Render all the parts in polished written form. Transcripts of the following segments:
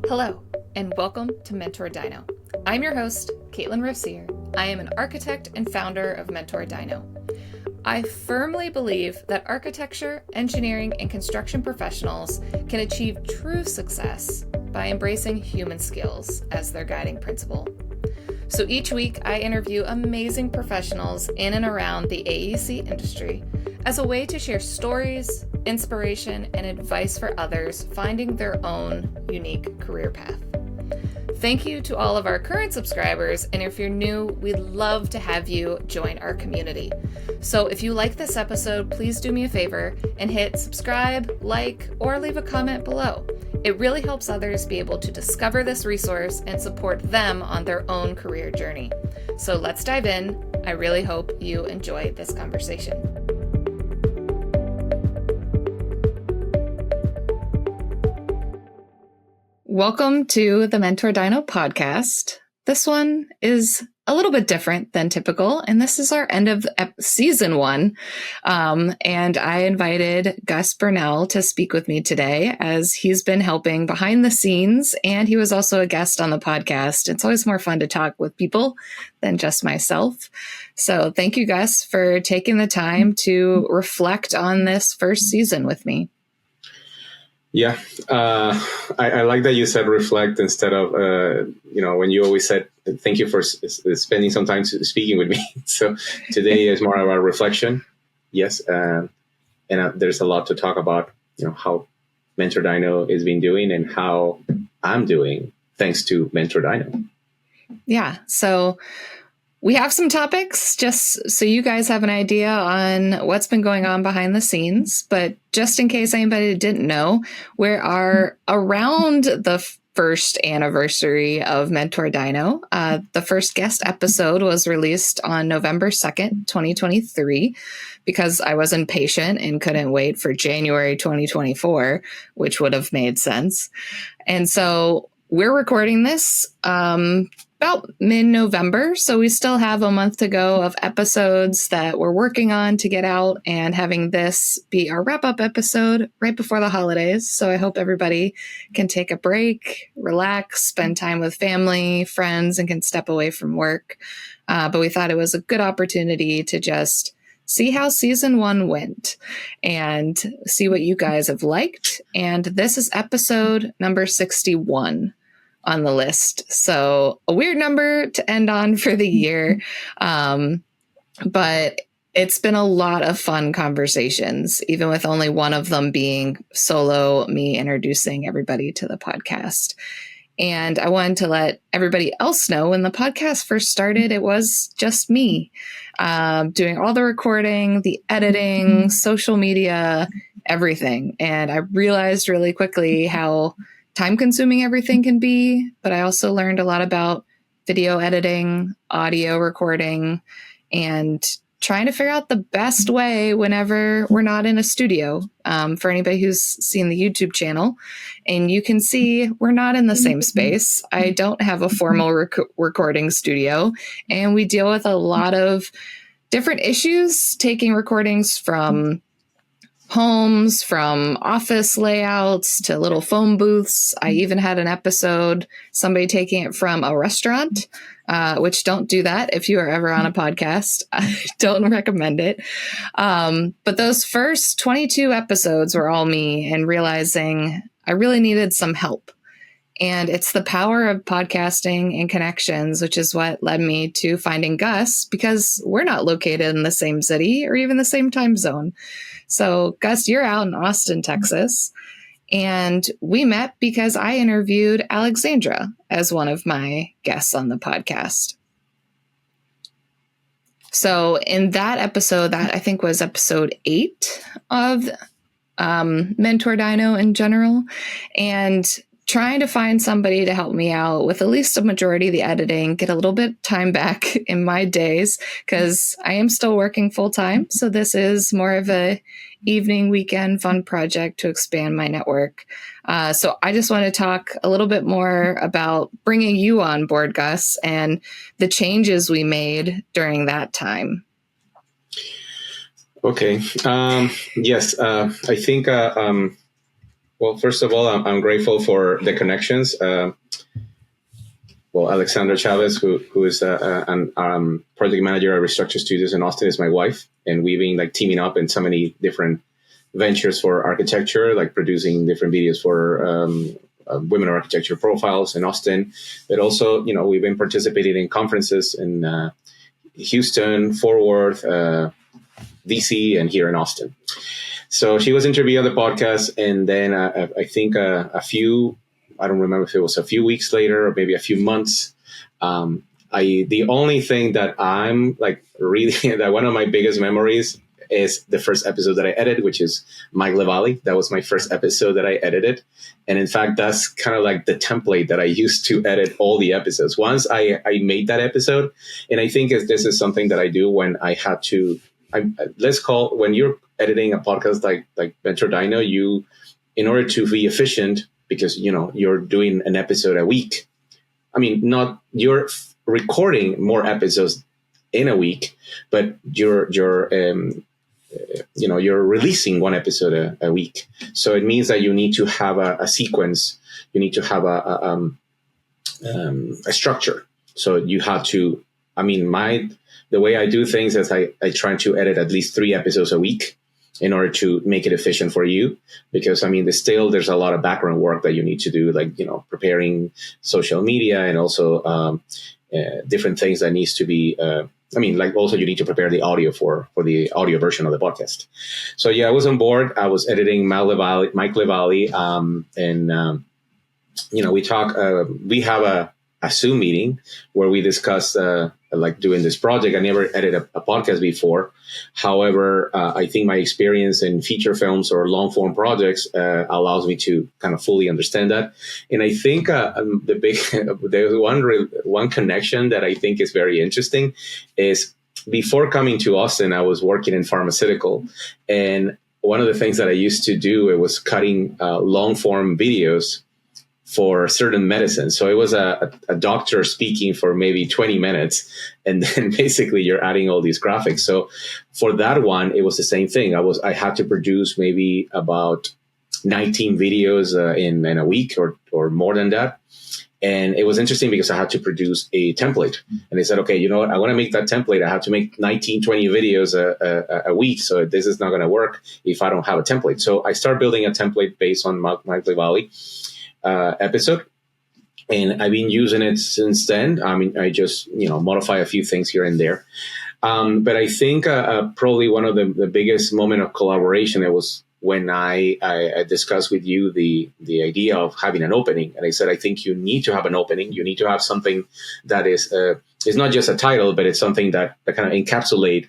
Hello, and welcome to MentorDINO. I'm your host, Katelyn and Rossier. I am an architect and founder of MentorDINO. I firmly believe that architecture, engineering, and construction professionals can achieve true success by embracing human skills as their guiding principle. So each week, I interview amazing professionals in and around the AEC industry as a way to share stories, inspiration, and advice for others finding their own unique career path. Thank you to all of our current subscribers, and if you're new, we'd love to have you join our community. So if you like this episode, please do me a favor and hit subscribe, like, or leave a comment below. It really helps others be able to discover this resource and support them on their own career journey. So let's dive in. I really hope you enjoy this conversation. Welcome to the MentorDINO podcast. This one is a little bit different than typical, and this is our end of season one. And I invited Gus Bernal to speak with me today, as he's been helping behind the scenes, and he was also a guest on the podcast. It's always more fun to talk with people than just myself. So thank you, Gus, for taking the time to reflect on this first season with me. Yeah, I like that you said reflect instead of, when you always said, thank you for spending some time speaking with me. So today is more about reflection. Yes. And there's a lot to talk about, how MentorDINO has been doing and how I'm doing thanks to MentorDINO. Yeah. So we have some topics just so you guys have an idea on what's been going on behind the scenes. But just in case anybody didn't know, we are around the first anniversary of MentorDINO. The first guest episode was released on November 2nd, 2023, because I was impatient and couldn't wait for January 2024, which would have made sense. And so we're recording this about mid-November, so we still have a month to go of episodes that we're working on to get out, and having this be our wrap-up episode right before the holidays. So I hope everybody can take a break, relax, spend time with family, friends, and can step away from work. But we thought it was a good opportunity to just see how season one went and see what you guys have liked. And this is episode number 61 on the list. So a weird number to end on for the year. But it's been a lot of fun conversations, even with only one of them being solo, me introducing everybody to the podcast. And I wanted to let everybody else know when the podcast first started, it was just me doing all the recording, the editing, social media, everything. And I realized really quickly how time-consuming everything can be, but I also learned a lot about video editing, audio recording, and trying to figure out the best way whenever we're not in a studio. For anybody who's seen the YouTube channel, and you can see we're not in the same space. I don't have a formal recording studio, and we deal with a lot of different issues, taking recordings from homes, from office layouts to little phone booths. I even had an episode, somebody taking it from a restaurant, which don't do that if you are ever on a podcast. I don't recommend it. But those first 22 episodes were all me, and realizing I really needed some help. And it's the power of podcasting and connections, which is what led me to finding Gus, because we're not located in the same city or even the same time zone. So Gus, you're out in Austin, Texas, and we met because I interviewed Alexandra as one of my guests on the podcast. So in that episode, that I think was episode 8 of MentorDINO in general, and trying to find somebody to help me out with at least a majority of the editing, get a little bit time back in my days, because I am still working full time. So this is more of a evening, weekend fun project to expand my network. So I just want to talk a little bit more about bringing you on board, Gus, and the changes we made during that time. Okay. Yes. I think Well, first of all, I'm grateful for the connections. Alexandra Chavez, who is an project manager at Restructure Studios in Austin, is my wife, and we've been like teaming up in so many different ventures for architecture, like producing different videos for women architecture profiles in Austin. But also, we've been participating in conferences in Houston, Fort Worth, DC, and here in Austin. So she was interviewed on the podcast, and then I think I don't remember if it was a few weeks later or maybe a few months. The only thing that I'm like really, that one of my biggest memories is the first episode that I edited, which is Mike LaValle. That was my first episode that I edited. And in fact, that's kind of like the template that I used to edit all the episodes. Once I made that episode, and I think this is something that I do when I had to, when you're editing a podcast like MentorDINO, in order to be efficient, because you're doing an episode a week. I mean, you're recording more episodes in a week, but you're releasing one episode a week. So it means that you need to have a sequence. You need to have a structure. So you have to. I mean, the way I do things is I try to edit at least 3 episodes a week, in order to make it efficient for you. Because I mean, there's a lot of background work that you need to do, like, preparing social media, and also different things that needs to be, also you need to prepare the audio for the audio version of the podcast. So yeah, I was on board. I was editing Mike LaValle, and we talk, we have a Zoom meeting where we discuss like doing this project. I never edited a podcast before. However, I think my experience in feature films or long form projects allows me to kind of fully understand that. And I think there's one connection that I think is very interesting is, before coming to Austin, I was working in pharmaceutical, and one of the things that I used to do, it was cutting long form videos for certain medicines. So it was a doctor speaking for maybe 20 minutes, and then basically you're adding all these graphics. So for that one, it was the same thing. I had to produce maybe about 19 videos in a week or more than that. And it was interesting because I had to produce a template. And they said, okay, you know what? I want to make that template. I have to make 19, 20 videos a week. So this is not going to work if I don't have a template. So I started building a template based on Mike LaValle episode, and I've been using it since then. I mean, I just modify a few things here and there, but I think probably one of the biggest moment of collaboration, it was when I discussed with you the idea of having an opening, and I said, I think you need to have an opening. You need to have something that is not just a title, but it's something that kind of encapsulate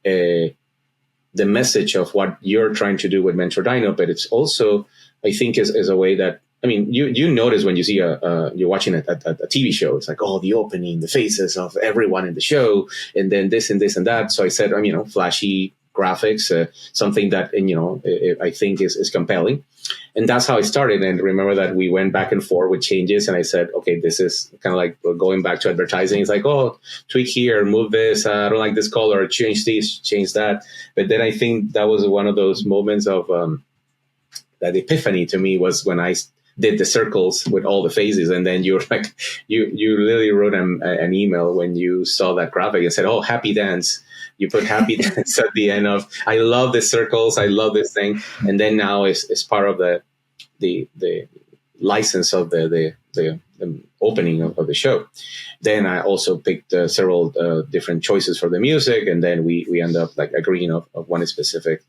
the message of what you're trying to do with MentorDINO. But it's also, I think, is a way that, I mean, you notice when you see you're watching a TV show, it's like, oh, the opening, the faces of everyone in the show, and then this and this and that. So I said, flashy graphics, something that, I think is compelling. And that's how I started. And remember that we went back and forth with changes. And I said, okay, this is kind of like going back to advertising. It's like, oh, tweak here, move this. I don't like this color, change this, change that. But then I think that was one of those moments of that epiphany to me, was when I did the circles with all the phases, and then you were like, you literally wrote an email when you saw that graphic and said, "Oh, happy dance." You put happy dance at the end of. I love the circles. I love this thing, and then now it's part of the license of the opening of the show. Then I also picked several different choices for the music, and then we end up like agreeing of one specific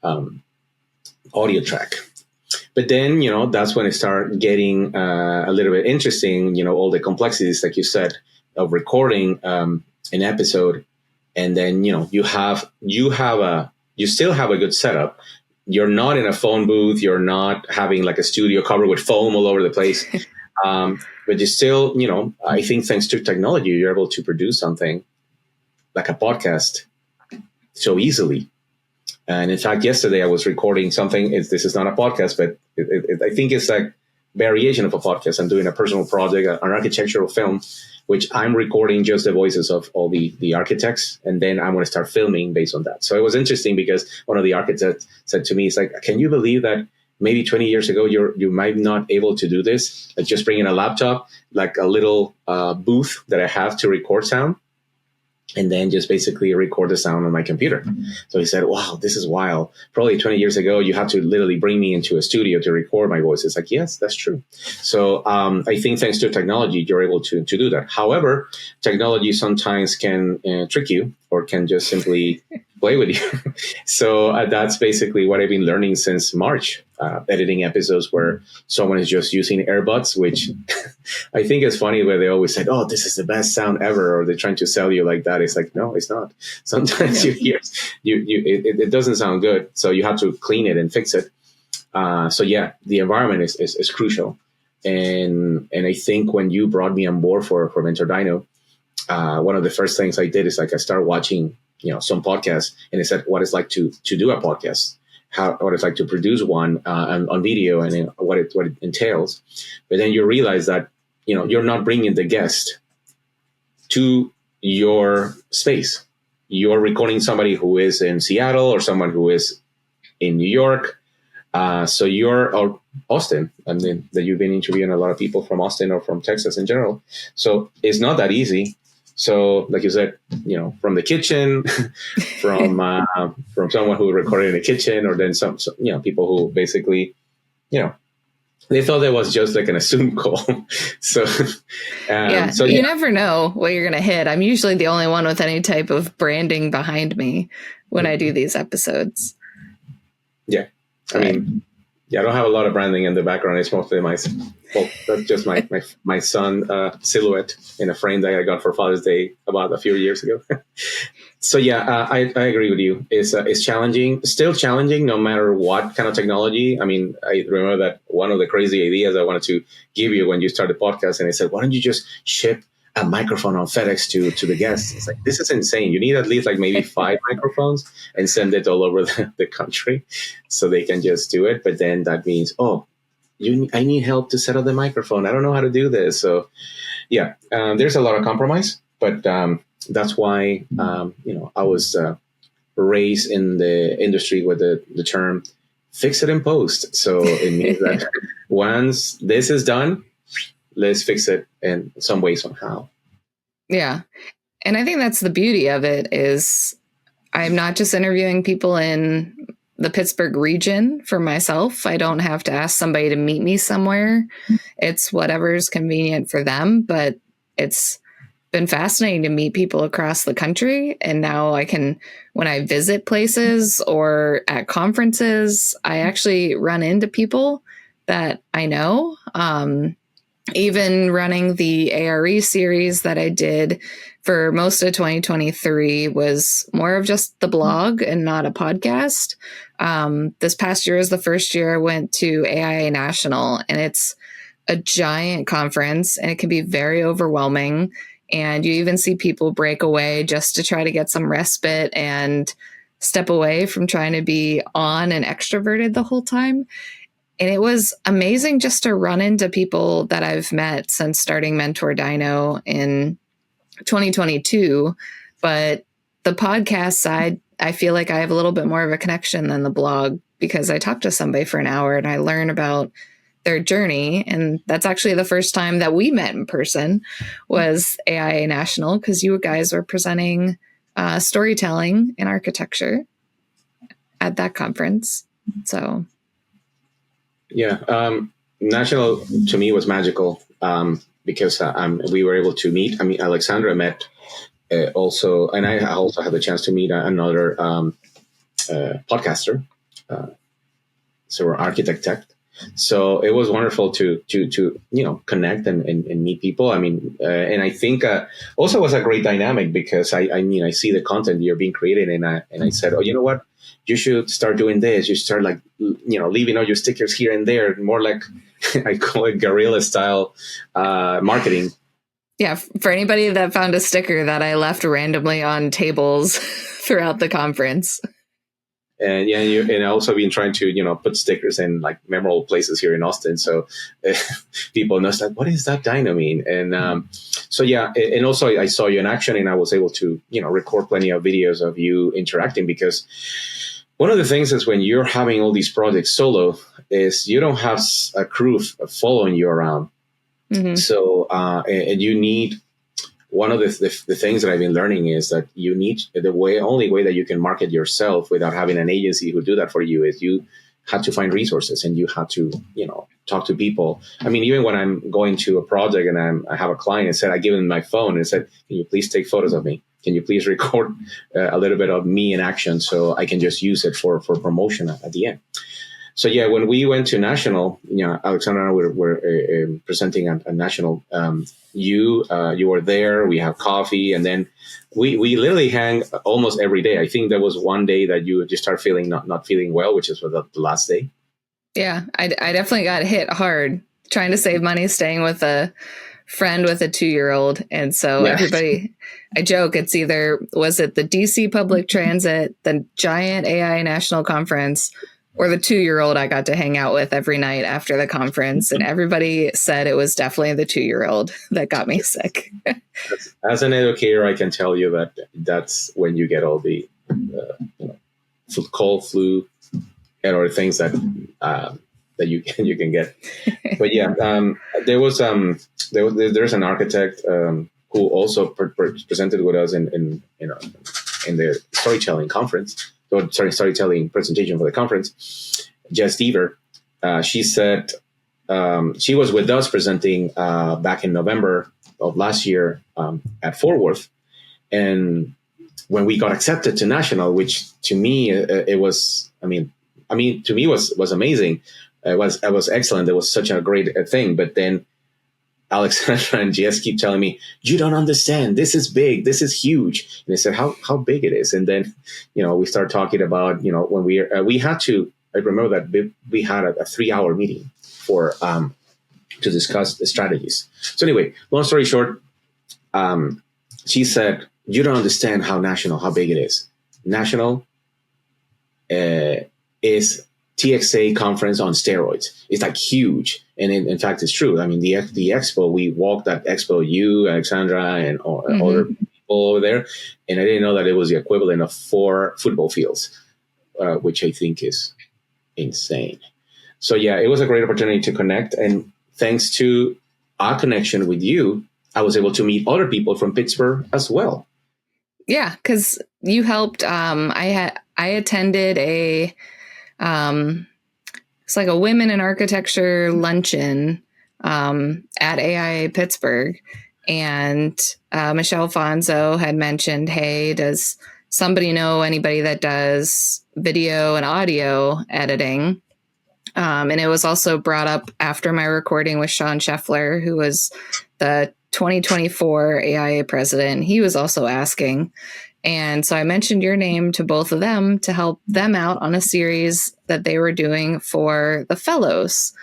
audio track. But then, that's when it started getting a little bit interesting, all the complexities, like you said, of recording an episode. And then, you still have a good setup. You're not in a phone booth. You're not having like a studio covered with foam all over the place. But you still, I think thanks to technology, you're able to produce something like a podcast so easily. And in fact, yesterday I was recording something. This is not a podcast, but I think it's like variation of a podcast. I'm doing a personal project, an architectural film, which I'm recording just the voices of all the architects. And then I'm going to start filming based on that. So it was interesting because one of the architects said to me, it's like, can you believe that maybe 20 years ago, you might not able to do this. Like just bringing a laptop, like a little booth that I have to record sound, and then just basically record the sound on my computer. So he said, wow, this is wild. Probably 20 years ago, you have to literally bring me into a studio to record my voice. It's like, yes, that's true. So I think thanks to technology, you're able to do that. However, technology sometimes can trick you or can just simply play with you. So that's basically what I've been learning since March, editing episodes where someone is just using AirBuds, which I think is funny where they always said, oh, this is the best sound ever, or they're trying to sell you like that. It's like, no, it's not. Sometimes you hear it doesn't sound good. So you have to clean it and fix it. So yeah, the environment is crucial. And I think when you brought me on board for MentorDINO, one of the first things I did is like I started watching some podcasts, and I said what it's like to do a podcast, what it's like to produce one on video, and what it entails. But then you realize that you're not bringing the guest to your space. You're recording somebody who is in Seattle or someone who is in New York. So you're Austin, and then that you've been interviewing a lot of people from Austin or from Texas in general. So it's not that easy. So, like you said, from the kitchen, from someone who recorded in the kitchen, or then some people who basically, they thought it was just like an Zoom call. So, you never know what you're going to hit. I'm usually the only one with any type of branding behind me when I do these episodes. Yeah, I mean, I don't have a lot of branding in the background. It's mostly that's just my son silhouette in a frame that I got for Father's Day about a few years ago. So yeah, I agree with you. It's challenging, still challenging, no matter what kind of technology. I mean, I remember that one of the crazy ideas I wanted to give you when you started the podcast, and I said, why don't you just ship a microphone on FedEx to the guests? It's like, this is insane. You need at least like maybe 5 microphones and send it all over the country so they can just do it. But then that means, I need help to set up the microphone. I don't know how to do this. So yeah, there's a lot of compromise, but that's why, I was raised in the industry with the term fix it in post. So it means that once this is done, let's fix it in some way, somehow. Yeah. And I think that's the beauty of it is I'm not just interviewing people in the Pittsburgh region for myself. I don't have to ask somebody to meet me somewhere. It's whatever's convenient for them. But it's been fascinating to meet people across the country. And now I can, when I visit places or at conferences, I actually run into people that I know. Even running the ARE series that I did for most of 2023 was more of just the blog and not a podcast. This past year is the first year I went to AIA National, and it's a giant conference and it can be very overwhelming. And you even see people break away just to try to get some respite and step away from trying to be on and extroverted the whole time. And it was amazing just to run into people that I've met since starting MentorDINO in 2022. But the podcast side, I feel like I have a little bit more of a connection than the blog because I talk to somebody for an hour and I learn about their journey. And that's actually the first time that we met in person was AIA National, because you guys were presenting storytelling in architecture at that conference. So... yeah, National to me was magical because we were able to meet. I mean, Alexandra met also, and I also had the chance to meet another podcaster, so we're Architect Tech. So it was wonderful to connect and meet people. I mean, and I think also was a great dynamic because I see the content you're being created, and I said, oh, you know what? You should start doing this. You start leaving all your stickers here and there, more like I call it guerrilla style marketing. Yeah. For anybody that found a sticker that I left randomly on tables throughout the conference. And and also been trying to, put stickers in like memorable places here in Austin. So people know, it's like, what does that dino mean? And so, yeah. And also I saw you in action and I was able to, record plenty of videos of you interacting, because one of the things is when you're having all these projects solo, is you don't have a crew following you around. Mm-hmm. So, and you need, one of the things that I've been learning is that you need only way that you can market yourself without having an agency who do that for you is you have to find resources and you have to, talk to people. I mean, even when I'm going to a project and I have a client and said, I give them my phone and said, can you please take photos of me? Can you please record a little bit of me in action so I can just use it for promotion at the end? So yeah, when we went to national, Alexandra and I were presenting at national. You were there. We have coffee, and then we literally hang almost every day. I think there was one day that you just start feeling not feeling well, which is the last day. Yeah, I definitely got hit hard trying to save money, staying with a friend with a 2-year-old, and so everybody. I joke it's either was it the DC Public Transit, the giant AI National Conference, or the 2-year-old I got to hang out with every night after the conference. And everybody said it was definitely the 2-year-old that got me sick. As an educator, I can tell you that that's when you get all the cold, flu, and other things that you can get. But yeah, there's an architect who also presented with us in the storytelling conference. Storytelling presentation for the conference, Jess Deaver. She said she was with us presenting back in November of last year at Fort Worth. And when we got accepted to national, which to me, it was, to me was amazing. It was excellent. It was such a great thing. But then Alexandra and Jess keep telling me, you don't understand. This is big. This is huge. And I said, how big it is. And then, we start talking about, when we had to, I remember that we had a 3-hour meeting to discuss the strategies. So anyway, long story short, she said, you don't understand how big it is. National is TXA conference on steroids. It's like huge. And in fact, it's true. I mean, the expo, we walked that expo, you, Alexandra, and other people over there. And I didn't know that it was the equivalent of 4 football fields, which I think is insane. So yeah, it was a great opportunity to connect. And thanks to our connection with you, I was able to meet other people from Pittsburgh as well. Yeah, because you helped. I attended it's like a women in architecture luncheon at AIA Pittsburgh. And Michelle Fonzo had mentioned, hey, does somebody know anybody that does video and audio editing? And it was also brought up after my recording with Sean Scheffler, who was the 2024 AIA president. He was also asking. And so I mentioned your name to both of them to help them out on a series that they were doing for the fellows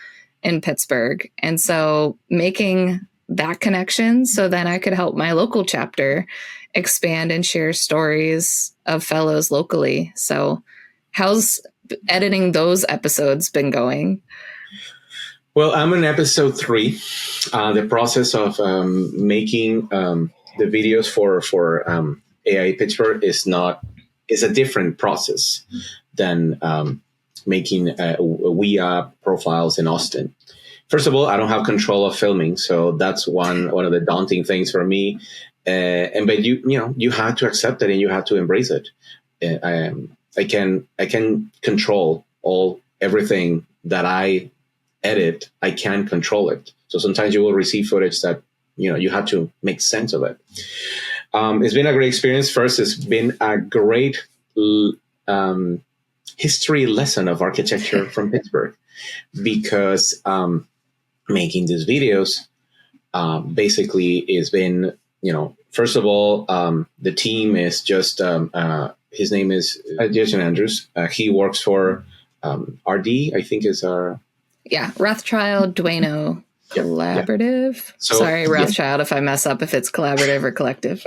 in Pittsburgh. And so making that connection so then I could help my local chapter expand and share stories of fellows locally. So how's editing those episodes been going? Well, I'm in episode 3. The process of making the videos for AIA Pittsburgh is a different process than making WIA profiles in Austin. First of all, I don't have control of filming, so that's one of the daunting things for me. But you have to accept it and you have to embrace it. I can control everything that I edit. I can control it. So sometimes you will receive footage that you have to make sense of it. It's been a great experience. First, it's been a great history lesson of architecture from Pittsburgh, because making these videos basically has been, first of all, the team is just, his name is Jason Andrews. He works for RD, I think is our... Yeah, Rothschild-DINO Collaborative. Yeah. So, sorry, Rothschild, if I mess up if it's collaborative or collective.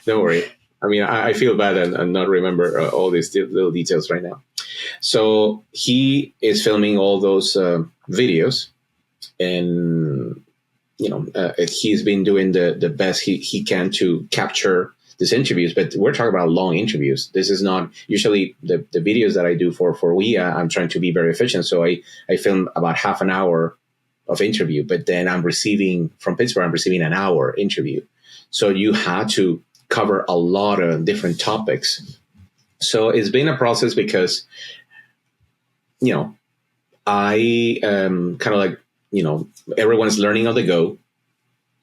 Don't worry. I mean, I feel bad and not remember all these little details right now. So he is filming all those videos, and he's been doing the best he can to capture these interviews, but we're talking about long interviews. This is not usually the videos that I do for AIA. I'm trying to be very efficient. So I film about half an hour of interview, but then I'm receiving from Pittsburgh, I'm receiving an hour interview. So you had to cover a lot of different topics. So it's been a process because, I kind of like, everyone's learning on the go.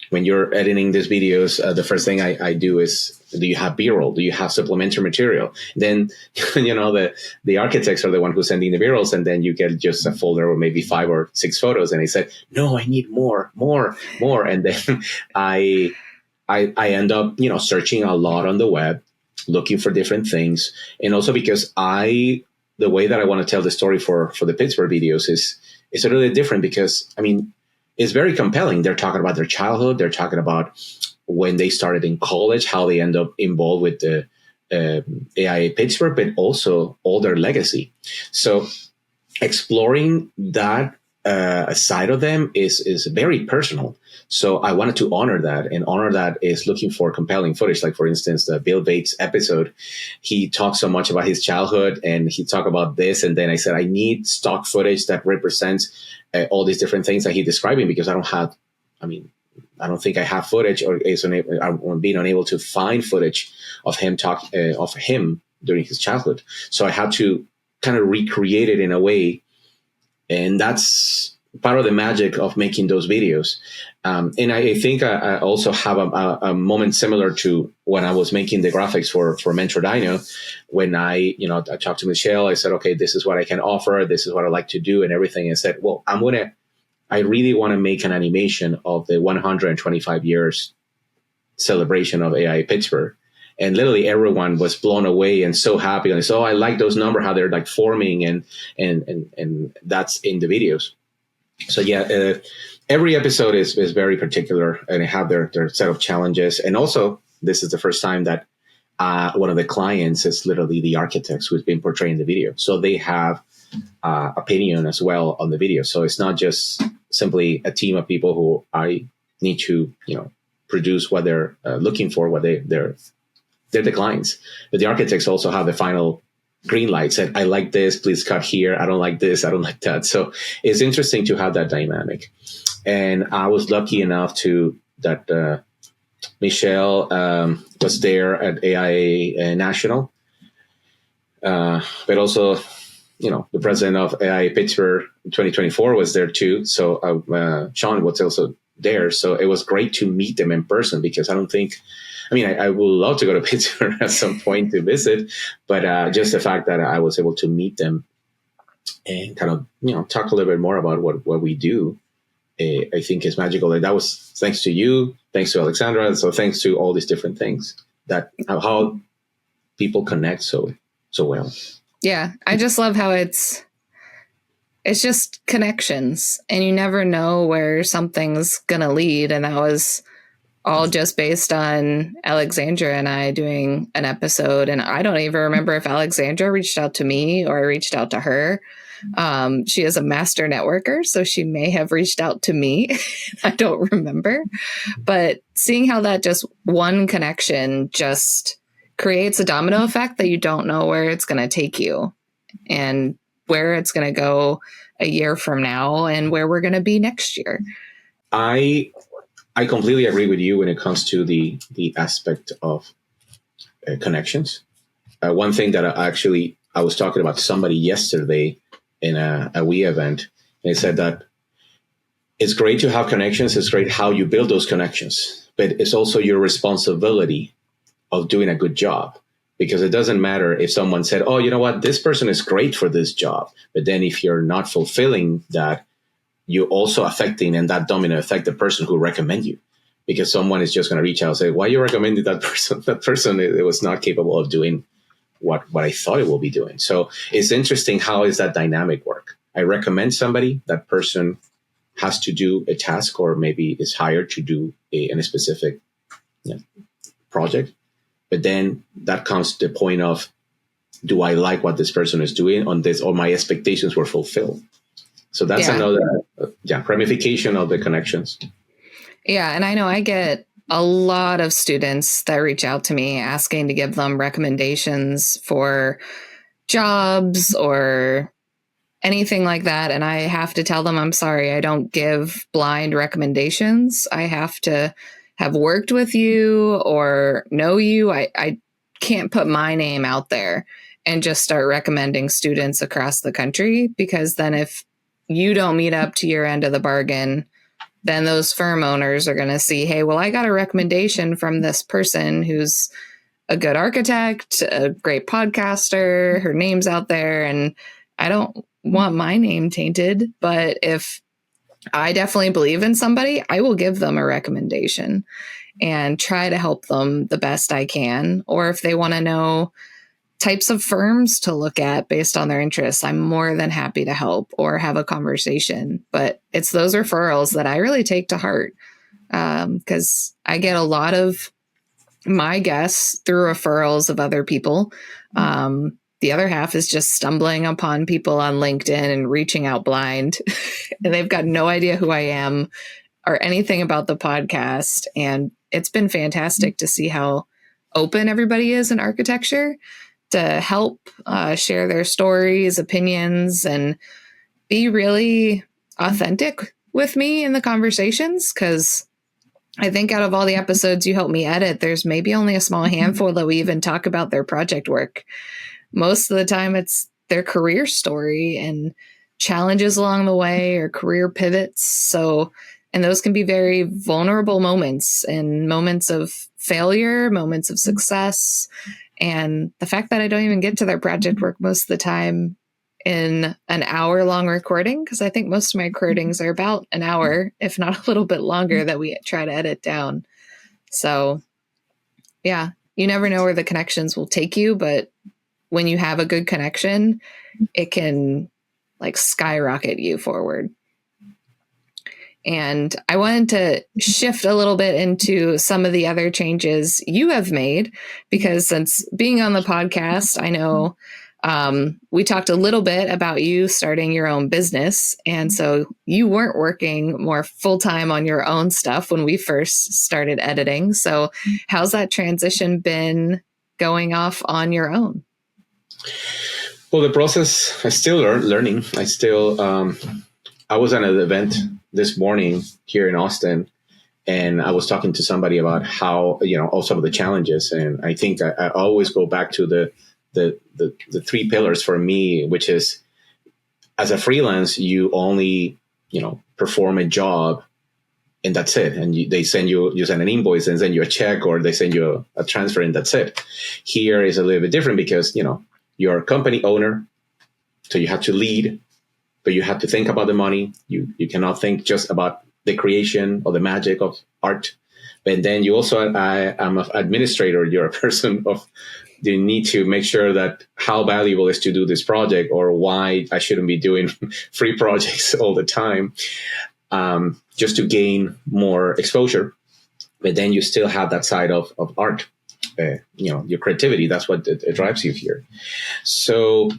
When you're editing these videos, the first thing I do is, do you have B-roll? Do you have supplementary material? Then, the architects are the one who's sending the B-rolls, and then you get just a folder of maybe 5 or 6 photos. And I said, no, I need more. And then I end up, searching a lot on the web, looking for different things. And also because the way that I want to tell the story for the Pittsburgh videos is a little different because, it's very compelling. They're talking about their childhood. They're talking about when they started in college, how they end up involved with the AIA Pittsburgh, but also all their legacy. So exploring that side of them is very personal. So I wanted to honor that, and honor that is looking for compelling footage. Like, for instance, the Bill Bates episode, he talked so much about his childhood and he talked about this. And then I said, I need stock footage that represents all these different things that he's describing, because I don't think I have footage, or I'm being unable to find footage of him of him during his childhood. So I had to kind of recreate it in a way. And that's part of the magic of making those videos. And I think I also have a moment similar to when I was making the graphics for MentorDINO, when I talked to Michelle. I said, okay, this is what I can offer. This is what I like to do and everything. I said, well, I really want to make an animation of the 125 years celebration of AIA Pittsburgh. And literally everyone was blown away and so happy. And they said, oh, I like those numbers, how they're like forming, and that's in the videos. So yeah, every episode is very particular, and they have their set of challenges. And also, this is the first time that one of the clients is literally the architects who's been portraying the video. So they have opinion as well on the video. So it's not just simply a team of people who I need to, produce what they're looking for, what they're the clients. But the architects also have the final green light, said, I like this, please cut here. I don't like this, I don't like that. So it's interesting to have that dynamic. And I was lucky enough that Michelle was there at AIA National, but also, the president of AIA Pittsburgh 2024 was there too. So Sean was also there. So it was great to meet them in person, because I would love to go to Pittsburgh at some point to visit, but just the fact that I was able to meet them and kind of, talk a little bit more about what we do, I think is magical. And that was thanks to you, thanks to Alexandra. So thanks to all these different things, that how people connect so well. Yeah. I just love how it's just connections, and you never know where something's going to lead. And that was all just based on Alexandra and I doing an episode. And I don't even remember if Alexandra reached out to me or I reached out to her. She is a master networker, so she may have reached out to me. I don't remember. But seeing how that just one connection just creates a domino effect that you don't know where it's going to take you, and where it's going to go a year from now, and where we're going to be next year. I completely agree with you when it comes to the aspect of connections. One thing that I was talking about to somebody yesterday in a WE event, and they said that it's great to have connections. It's great how you build those connections, but it's also your responsibility of doing a good job, because it doesn't matter if someone said, oh, you know what, this person is great for this job. But then if you're not fulfilling that, you're also affecting, and that domino affect the person who recommend you, because someone is just going to reach out and say, why you recommended that person? That person, it was not capable of doing what I thought it will be doing. So it's interesting, how is that dynamic work? I recommend somebody, that person has to do a task, or maybe is hired to do a specific project. But then that comes to the point of, do I like what this person is doing on this, or my expectations were fulfilled? So that's another ramification of the connections. Yeah. And I know I get a lot of students that reach out to me asking to give them recommendations for jobs or anything like that. And I have to tell them, I'm sorry, I don't give blind recommendations. I have to have worked with you or know you. I can't put my name out there and just start recommending students across the country, because then if you don't meet up to your end of the bargain, then those firm owners are going to see, hey, well, I got a recommendation from this person who's a good architect, a great podcaster, her name's out there, and I don't want my name tainted. But if I definitely believe in somebody, I will give them a recommendation and try to help them the best I can. Or if they want to know types of firms to look at based on their interests, I'm more than happy to help or have a conversation. But it's those referrals that I really take to heart, because I get a lot of my guests through referrals of other people. The other half is just stumbling upon people on LinkedIn and reaching out blind, and they've got no idea who I am or anything about the podcast. And it's been fantastic to see how open everybody is in architecture to help share their stories, opinions, and be really authentic with me in the conversations. Because I think out of all the episodes you help me edit, there's maybe only a small handful that we even talk about their project work. Most of the time it's their career story and challenges along the way or career pivots. So, and those can be very vulnerable moments and moments of failure, moments of success. And the fact that I don't even get to their project work most of the time in an hour-long recording, because I think most of my recordings are about an hour, if not a little bit longer, that we try to edit down. So, yeah, you never know where the connections will take you, but when you have a good connection, it can like skyrocket you forward. And I wanted to shift a little bit into some of the other changes you have made, because since being on the podcast, I know we talked a little bit about you starting your own business. And so you weren't working more full-time on your own stuff when we first started editing. So how's that transition been going off on your own? Well, the process, I still learning. I still, I was at an event this morning here in Austin, and I was talking to somebody about how, all some of the challenges. And I think I always go back to the three pillars for me, which is, as a freelance, you only, perform a job and that's it. And they send you send an invoice and send you a check, or they send you a transfer and that's it. Here is a little bit different because, you're a company owner, so you have to lead, but you have to think about the money. You cannot think just about the creation or the magic of art. But then you also, I'm an administrator. You're a person of, you need to make sure that how valuable is to do this project, or why I shouldn't be doing free projects all the time, just to gain more exposure. But then you still have that side of art, your creativity. That's what it drives you here. So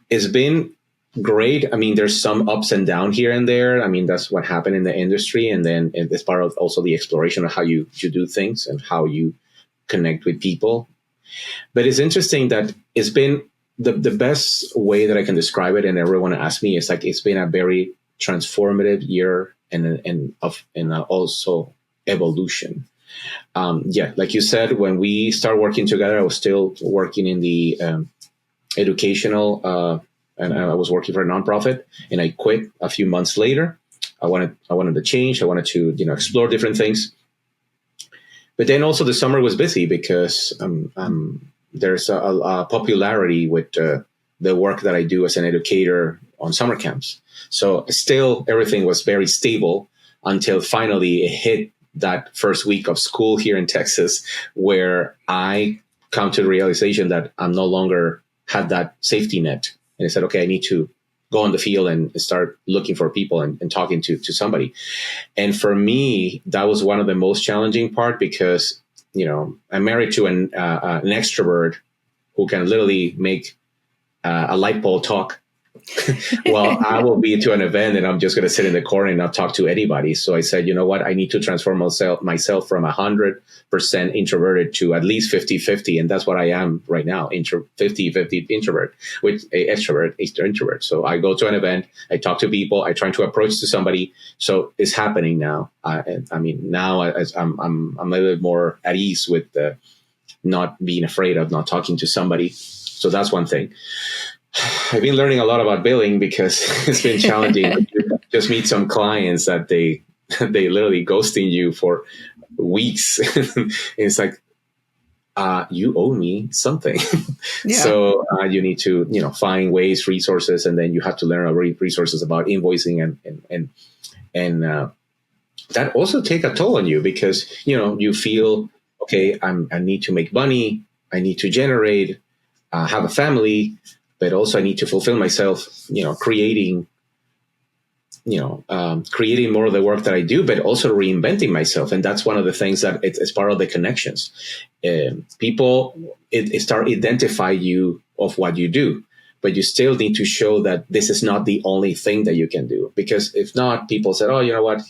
it's been great. I mean, there's some ups and downs here and there. I mean, that's what happened in the industry. And then it's part of also the exploration of how you do things and how you connect with people. But it's interesting that it's been the best way that I can describe it. And everyone asks me, it's like, it's been a very transformative year and also evolution. Like you said, when we started working together, I was still working in the educational, and I was working for a nonprofit, and I quit a few months later. I wanted to change. I wanted to, explore different things. But then also the summer was busy because there's a popularity with the work that I do as an educator on summer camps. So still everything was very stable until finally it hit that first week of school here in Texas, where I come to the realization that I'm no longer had that safety net. And I said, okay, I need to go on the field and start looking for people and talking to somebody. And for me, that was one of the most challenging part because, I'm married to an extrovert who can literally make a light bulb talk Well, I will be to an event and I'm just going to sit in the corner and not talk to anybody. So I said, you know what? I need to transform myself from 100% introverted to at least 50-50. And that's what I am right now. 50-50 introvert with a extrovert. So I go to an event, I talk to people, I try to approach to somebody. So it's happening now. I mean, now as I'm a little bit more at ease with not being afraid of not talking to somebody. So that's one thing. I've been learning a lot about billing because it's been challenging. Just meet some clients that they literally ghosting you for weeks. It's like, you owe me something. Yeah. So you need to, find ways, resources, and then you have to learn resources about invoicing and that also take a toll on you because, you feel, okay, I need to make money. I need to generate, have a family, but also I need to fulfill myself, creating more of the work that I do, but also reinventing myself. And that's one of the things that it's part of the connections. People start identify you of what you do, but you still need to show that this is not the only thing that you can do. Because if not, people said, oh, you know what?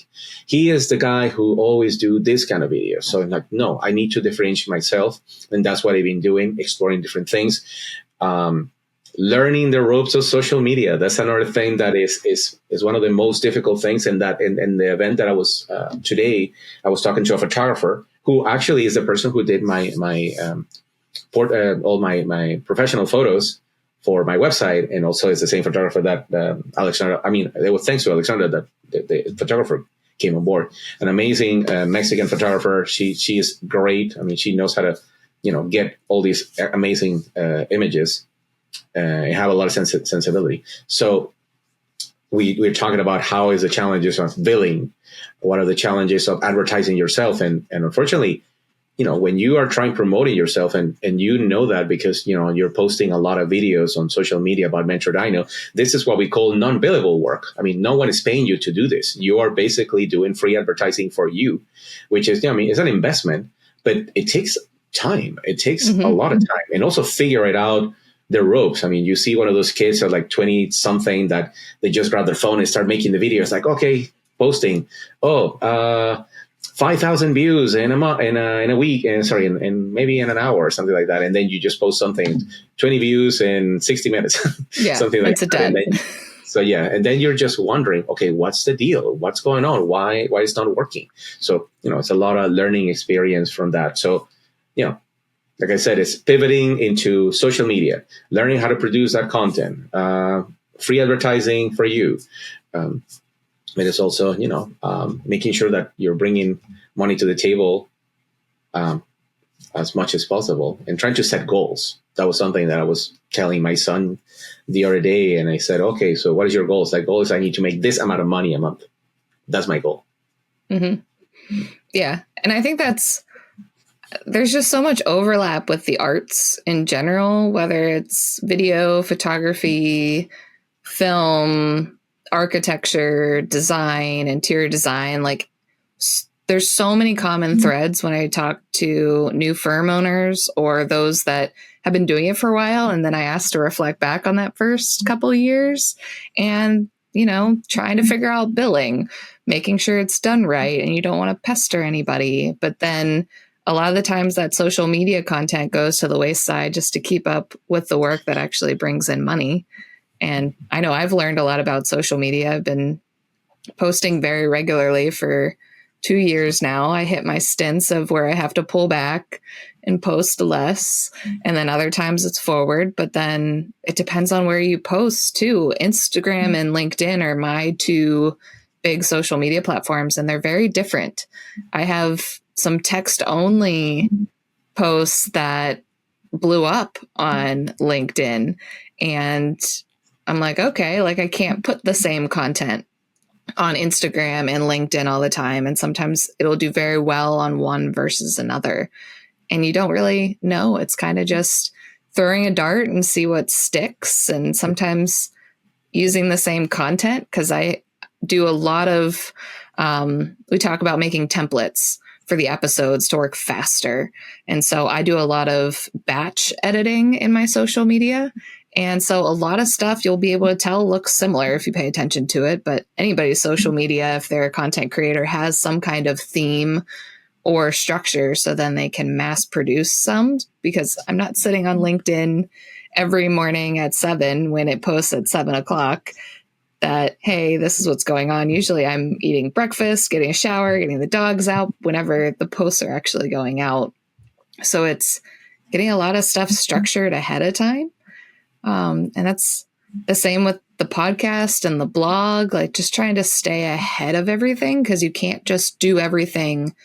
He is the guy who always do this kind of video. So I'm like, no, I need to differentiate myself. And that's what I've been doing, exploring different things. Learning the ropes of social media. That's another thing that is one of the most difficult things. And that in the event that I was today, I was talking to a photographer who actually is the person who did all my professional photos for my website, and also is the same photographer that Alexandra. I mean, it was thanks to Alexandra that the photographer came on board. An amazing Mexican photographer. She is great. I mean, she knows how to get all these amazing images. Have a lot of sensibility. So we're talking about how is the challenges of billing, what are the challenges of advertising yourself, and unfortunately, when you are trying promoting yourself, and that because you're posting a lot of videos on social media about MentorDINO, this is what we call non-billable work. I mean, no one is paying you to do this. You are basically doing free advertising for you, which is it's an investment, but it takes time. It takes a lot of time, and also figure it out. The ropes. I mean, you see one of those kids at like 20 something that they just grab their phone and start making the video. It's like, okay, posting. 5,000 views in a week, and maybe in an hour or something like that. And then you just post something, 20 views in 60 minutes. Yeah, something like that. Dead. And then you're just wondering, okay, what's the deal? What's going on? Why it's not working? So, it's a lot of learning experience from that. So, like I said, it's pivoting into social media, learning how to produce that content, free advertising for you. But it's also, making sure that you're bringing money to the table as much as possible and trying to set goals. That was something that I was telling my son the other day. And I said, okay, so what is your goal? Like, goal is I need to make this amount of money a month. That's my goal. Mm-hmm. Yeah. And I think there's just so much overlap with the arts in general, whether it's video, photography, film, architecture, design, interior design. Like, there's so many common threads when I talk to new firm owners or those that have been doing it for a while. And then I ask to reflect back on that first couple of years and, trying to figure out billing, making sure it's done right. And you don't want to pester anybody. But then a lot of the times that social media content goes to the wayside just to keep up with the work that actually brings in money. And I know I've learned a lot about social media. I've been posting very regularly for 2 years now. I hit my stints of where I have to pull back and post less. And then other times it's forward, but then it depends on where you post too. Instagram and LinkedIn are my two big social media platforms, and they're very different. I have some text only posts that blew up on LinkedIn, and I'm like, okay, like I can't put the same content on Instagram and LinkedIn all the time. And sometimes it'll do very well on one versus another. And you don't really know. It's kind of just throwing a dart and see what sticks. And sometimes using the same content, because I do a lot of, we talk about making templates for the episodes to work faster. And so I do a lot of batch editing in my social media. And so a lot of stuff you'll be able to tell looks similar if you pay attention to it. But anybody's social media, if they're a content creator, has some kind of theme or structure, so then they can mass produce some, because I'm not sitting on LinkedIn every morning at 7 when it posts at 7:00 that, hey, this is what's going on. Usually I'm eating breakfast, getting a shower, getting the dogs out whenever the posts are actually going out. So it's getting a lot of stuff structured ahead of time. And that's the same with the podcast and the blog, like just trying to stay ahead of everything, because you can't just do everything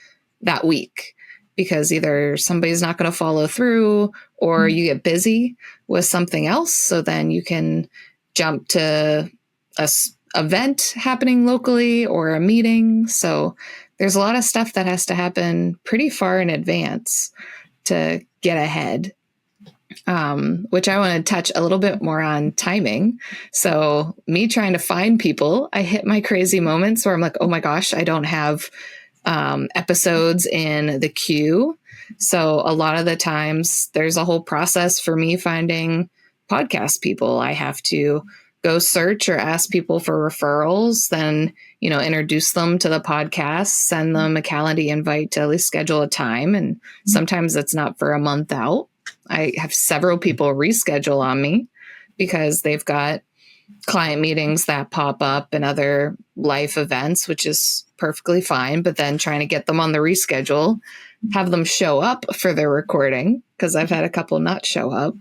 that week, because either somebody's not going to follow through or you get busy with something else. So then you can jump to a event happening locally or a meeting. So there's a lot of stuff that has to happen pretty far in advance to get ahead, which I want to touch a little bit more on timing. So me trying to find people, I hit my crazy moments where I'm like, oh my gosh, I don't have episodes in the queue. So a lot of the times there's a whole process for me finding podcast people. I have to go search or ask people for referrals, then, introduce them to the podcast, send them a calendar invite to at least schedule a time. And sometimes it's not for a month out. I have several people reschedule on me because they've got client meetings that pop up and other life events, which is perfectly fine. But then trying to get them on the reschedule, have them show up for their recording, because I've had a couple not show up,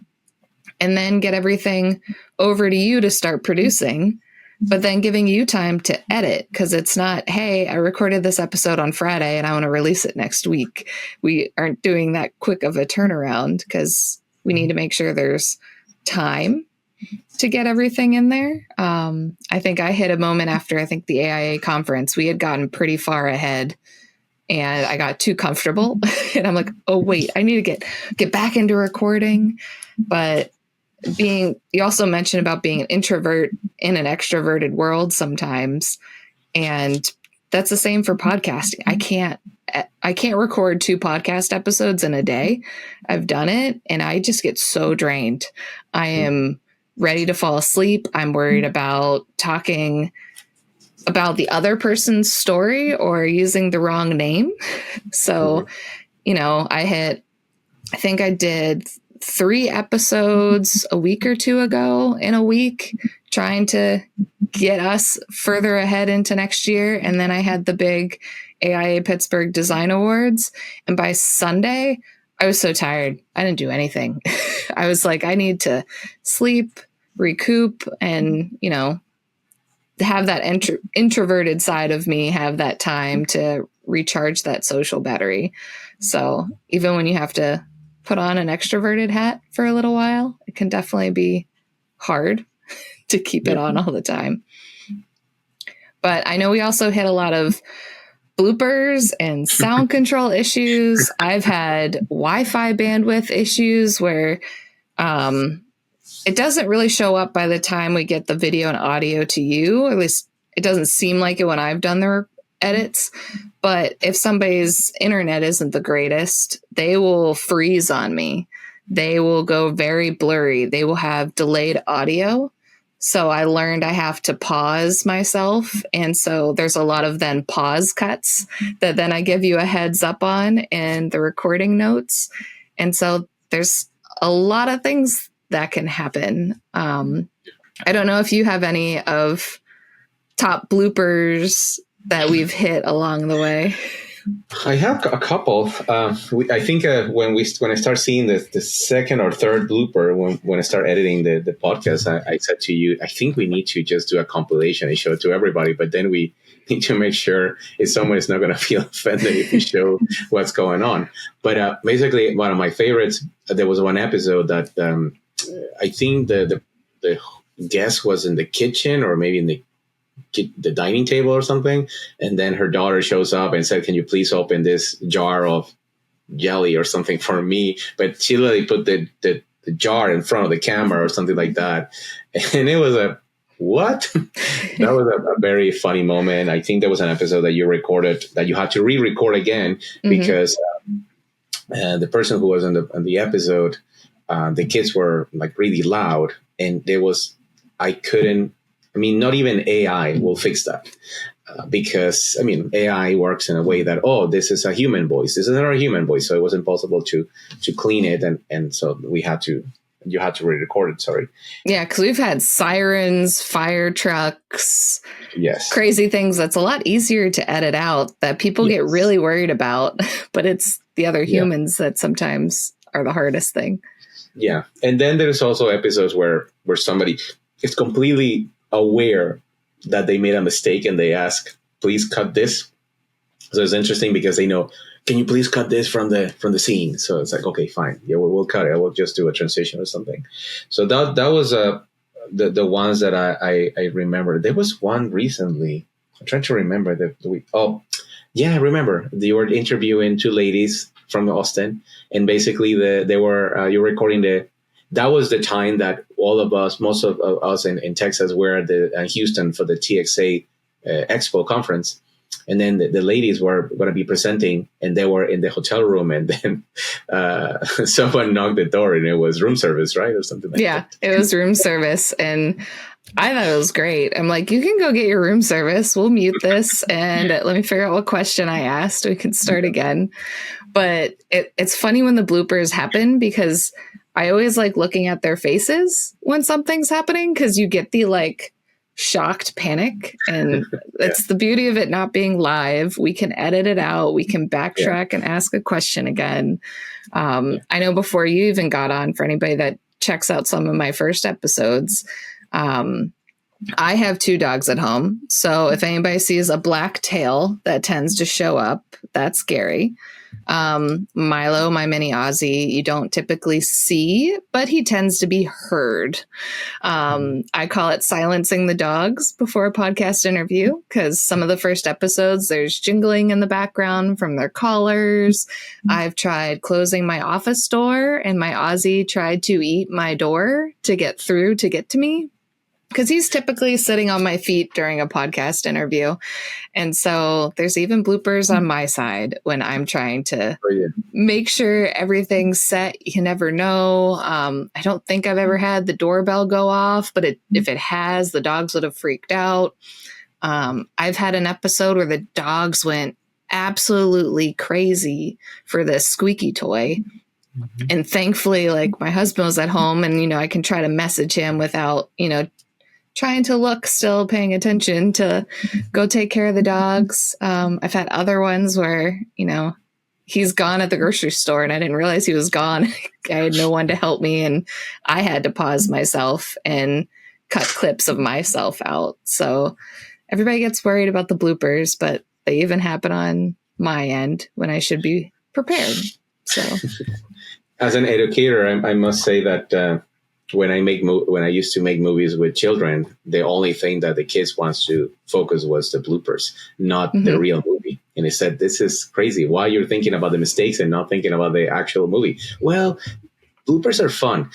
and then get everything over to you to start producing, but then giving you time to edit, because it's not, hey, I recorded this episode on Friday and I want to release it next week. We aren't doing that quick of a turnaround, because we need to make sure there's time to get everything in there. I think I hit a moment after, the AIA conference. We had gotten pretty far ahead and I got too comfortable and I'm like, oh wait, I need to get back into recording. But you also mentioned about being an introvert in an extroverted world sometimes. And that's the same for podcasting. I can't record 2 podcast episodes in a day. I've done it and I just get so drained. I am ready to fall asleep. I'm worried about talking about the other person's story or using the wrong name. So, I think I did 3 episodes a week or 2 ago in a week, trying to get us further ahead into next year. And then I had the big AIA Pittsburgh Design Awards. And by Sunday, I was so tired. I didn't do anything. I was like, I need to sleep, recoup, and, have that introverted side of me have that time to recharge that social battery. So even when you have to put on an extroverted hat for a little while, it can definitely be hard to keep it on all the time. But I know we also hit a lot of bloopers and sound control issues. I've had Wi-Fi bandwidth issues where it doesn't really show up by the time we get the video and audio to you. At least it doesn't seem like it when I've done their edits. But if somebody's internet isn't the greatest, they will freeze on me. They will go very blurry. They will have delayed audio. So I learned I have to pause myself. And so there's a lot of then pause cuts that then I give you a heads up on in the recording notes. And so there's a lot of things that can happen. I don't know if you have any of top bloopers that we've hit along the way. I have a couple. I think when I start seeing the second or third blooper, when I start editing the podcast, I said to you, I think we need to just do a compilation and show it to everybody. But then we need to make sure someone is not going to feel offended if we show what's going on. But basically, one of my favorites, there was one episode that I think the guest was in the kitchen or maybe in the dining table or something, and then her daughter shows up and said, can you please open this jar of jelly or something for me? But she literally put the jar in front of the camera or something like that, and it was what? That was a very funny moment. I think there was an episode that you recorded that you had to re-record again because the person who was in the episode, the kids were like really loud. and not even AI will fix that. Because AI works in a way that, this is a human voice. This is not a human voice. So it was impossible to clean it. And so you had to re-record it. Sorry. Yeah. Cause we've had sirens, fire trucks, yes, crazy things. That's a lot easier to edit out that people get really worried about, but it's the other humans that sometimes are the hardest thing. Yeah. And then there's also episodes where somebody is completely aware that they made a mistake and they ask, please cut this. So it's interesting because they know, can you please cut this from the scene? So it's like, okay, fine. Yeah, we'll cut it. We'll just do a transition or something. So that was the ones that I remember. There was one recently. I'm trying to remember I remember they were interviewing two ladies from Austin, and basically you're recording that was the time that all of us, most of us in Texas, were in Houston for the TXA Expo conference. And then the ladies were going to be presenting, and they were in the hotel room. And then someone knocked the door, and it was room service, right? Or something like that. Yeah, it was room service. And I thought it was great. I'm like, you can go get your room service. We'll mute this and let me figure out what question I asked. We can start again. But it's funny when the bloopers happen, because I always like looking at their faces when something's happening, because you get the shocked panic. And it's the beauty of it not being live. We can edit it out. We can backtrack and ask a question again. I know before you even got on, for anybody that checks out some of my first episodes, I have 2 dogs at home. So if anybody sees a black tail that tends to show up, that's Gary. Milo, my mini Aussie, you don't typically see, but he tends to be heard. I call it silencing the dogs before a podcast interview, because some of the first episodes, there's jingling in the background from their collars. I've tried closing my office door, and my Aussie tried to eat my door to get through to get to me, because he's typically sitting on my feet during a podcast interview. And so there's even bloopers on my side when I'm trying to make sure everything's set. You never know. I don't think I've ever had the doorbell go off, but if it has, the dogs would have freaked out. I've had an episode where the dogs went absolutely crazy for this squeaky toy. Mm-hmm. And thankfully, my husband was at home, and, I can try to message him without, trying to look, still paying attention to go take care of the dogs. I've had other ones where, he's gone at the grocery store and I didn't realize he was gone. I had no one to help me, and I had to pause myself and cut clips of myself out. So everybody gets worried about the bloopers, but they even happen on my end when I should be prepared. So as an educator, I must say that, when I used to make movies with children, the only thing that the kids wants to focus was the bloopers, not the real movie. And they said, this is crazy. Why you're thinking about the mistakes and not thinking about the actual movie? Well, bloopers are fun.